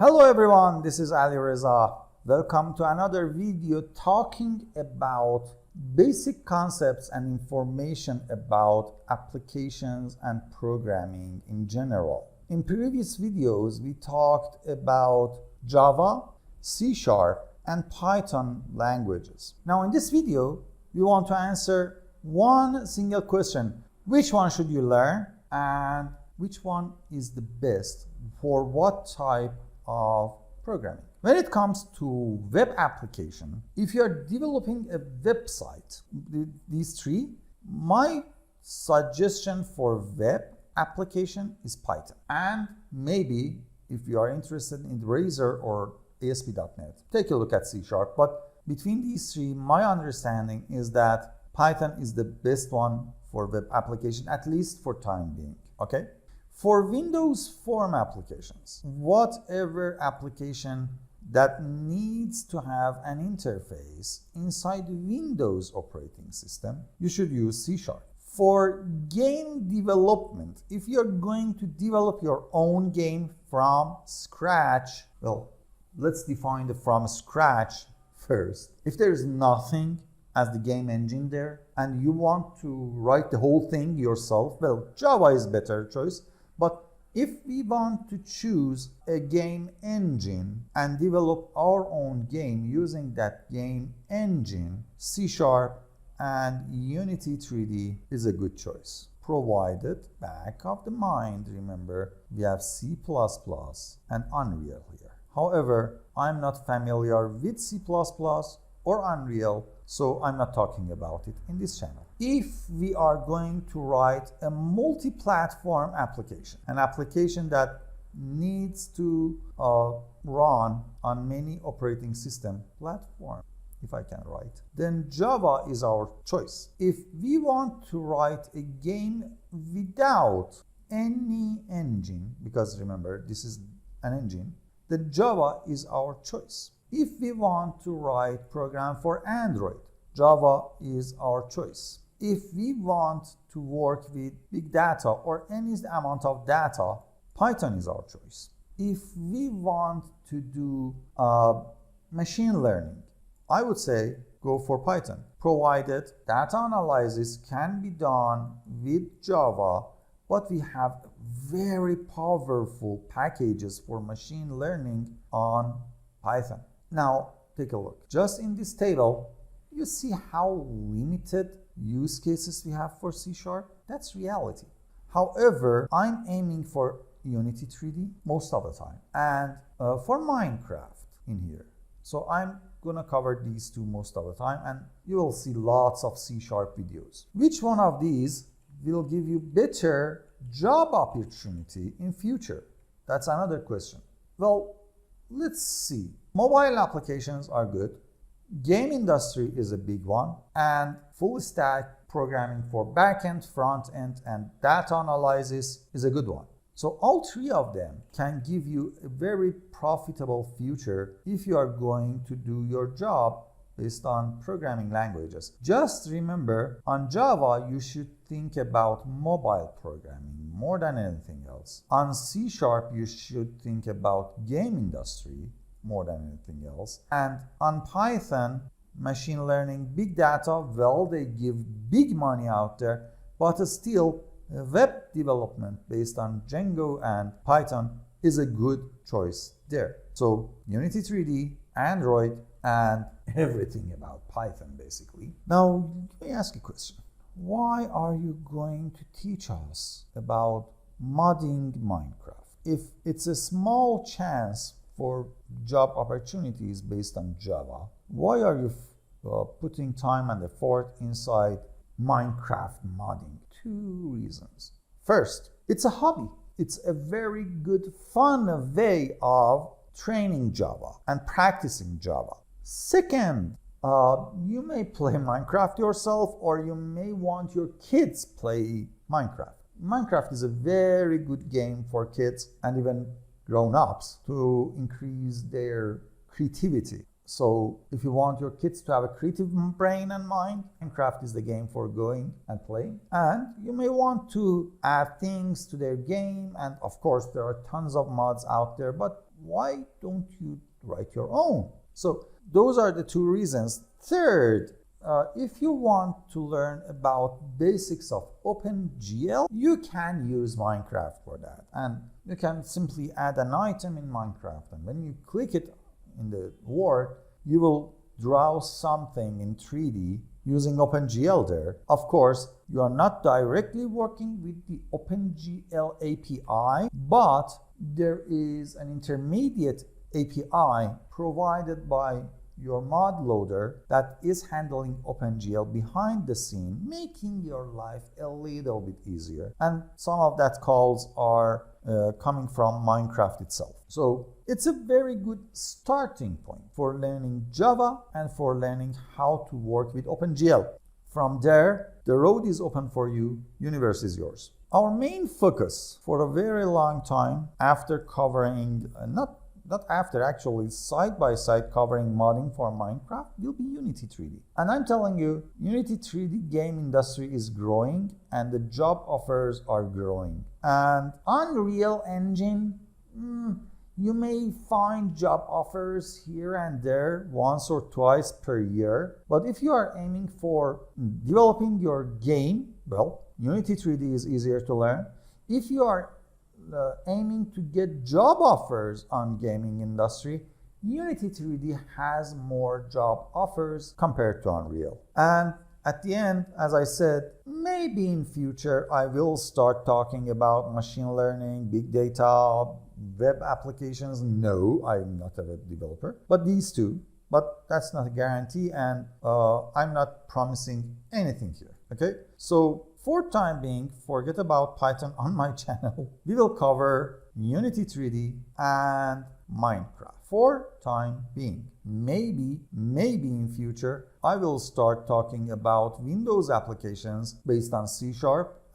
Hello everyone, this is Ali Reza. Welcome to another video talking about basic concepts and information about applications and programming in general. In previous videos, we talked about Java, C#, and Python languages. Now in this video, we want to answer one single question. Which one should you learn and which one is the best for what type of programming? When it comes to web application, if you are developing a website, these three, my suggestion for web application is Python. And maybe if you are interested in Razor or ASP.NET, take a look at C#. But between these three, my understanding is that Python is the best one for web application, at least for time being, okay? For Windows Form applications, whatever application that needs to have an interface inside the Windows operating system, you should use C#. For game development, if you're going to develop your own game from scratch, well, let's define the from scratch first. If there's nothing as the game engine there and you want to write the whole thing yourself, well, Java is better choice. But if we want to choose a game engine and develop our own game using that game engine, C# and Unity 3D is a good choice. Provided, back of the mind, remember, we have C++ and Unreal here. However, I'm not familiar with C++ or Unreal, so I'm not talking about it in this channel. If we are going to write a multi-platform application, an application that needs to run on many operating system platforms, if I can write, then Java is our choice. If we want to write a game without any engine, because remember, this is an engine, then Java is our choice. If we want to write program for Android, Java is our choice. If we want to work with big data or any amount of data, Python is our choice. If we want to do machine learning, I would say go for Python, provided data analysis can be done with Java, but we have very powerful packages for machine learning on Python. Now, take a look. Just in this table, you see how limited use cases we have for C#. That's reality. However, I'm aiming for Unity 3D most of the time and for Minecraft in here. So I'm gonna cover these two most of the time and you will see lots of C# videos. Which one of these will give you better job opportunity in future? That's another question. Well, let's see. Mobile applications are good. Game industry is a big one, and full stack programming for backend, front end, and data analysis is a good one. So all three of them can give you a very profitable future if you are going to do your job based on programming languages. Just remember, on Java, you should think about mobile programming more than anything else. On C#, you should think about game industry more than anything else. And on Python, machine learning, big data, well, they give big money out there, but still web development based on Django and Python is a good choice there. So Unity 3D, Android, and everything about Python basically. Now, let me ask you a question. Why are you going to teach us about modding Minecraft? If it's a small chance for job opportunities based on Java, why are you putting time and effort inside Minecraft modding? Two reasons. First, it's a hobby. It's a very good, fun way of training Java and practicing Java. Second, you may play Minecraft yourself or you may want your kids play Minecraft. Minecraft is a very good game for kids and even grown-ups to increase their creativity. So if you want your kids to have a creative brain and mind, Minecraft is the game for going and playing. And you may want to add things to their game. And of course, there are tons of mods out there, but why don't you write your own? So those are the two reasons. Third, if you want to learn about basics of OpenGL, you can use Minecraft for that. And you can simply add an item in Minecraft. And when you click it in the Word, you will draw something in 3D using OpenGL there. Of course, you are not directly working with the OpenGL API, but there is an intermediate API provided by your mod loader that is handling OpenGL behind the scene, making your life a little bit easier. And some of that calls are coming from Minecraft itself. So it's a very good starting point for learning Java and for learning how to work with OpenGL. From there, the road is open for you, universe is yours. Our main focus for a very long time after covering, actually side by side covering modding for Minecraft will be Unity 3D. And I'm telling you, Unity 3D game industry is growing and the job offers are growing. And Unreal Engine, you may find job offers here and there once or twice per year. But if you are aiming for developing your game, well, Unity 3D is easier to learn. If you are aiming to get job offers on gaming industry, Unity 3D has more job offers compared to Unreal. And at the end, as I said, maybe in future I will start talking about machine learning, big data, web applications. No, I'm not a web developer, but these two. But that's not a guarantee, and I'm not promising anything here, okay? So for time being, forget about Python on my channel. We will cover Unity 3D and Minecraft. For time being, maybe in future, I will start talking about Windows applications based on C#,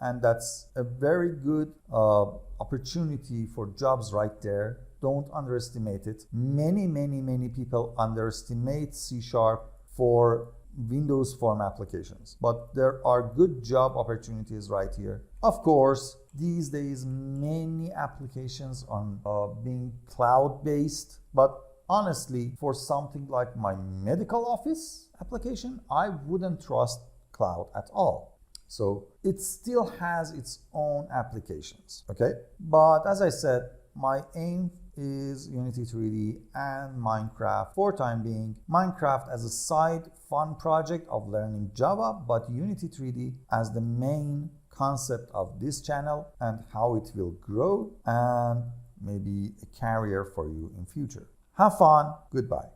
and that's a very good opportunity for jobs right there. Don't underestimate it. Many people underestimate C# for Windows Form applications, but there are good job opportunities right here. Of course, these days many applications are being cloud-based, but honestly, for something like my medical office application, I wouldn't trust cloud at all. So it still has its own applications, okay? But as I said, my aim is Unity 3D and Minecraft for time being. Minecraft as a side fun project of learning Java, but Unity 3D as the main concept of this channel and how it will grow and maybe a career for you in future. Have fun. Goodbye.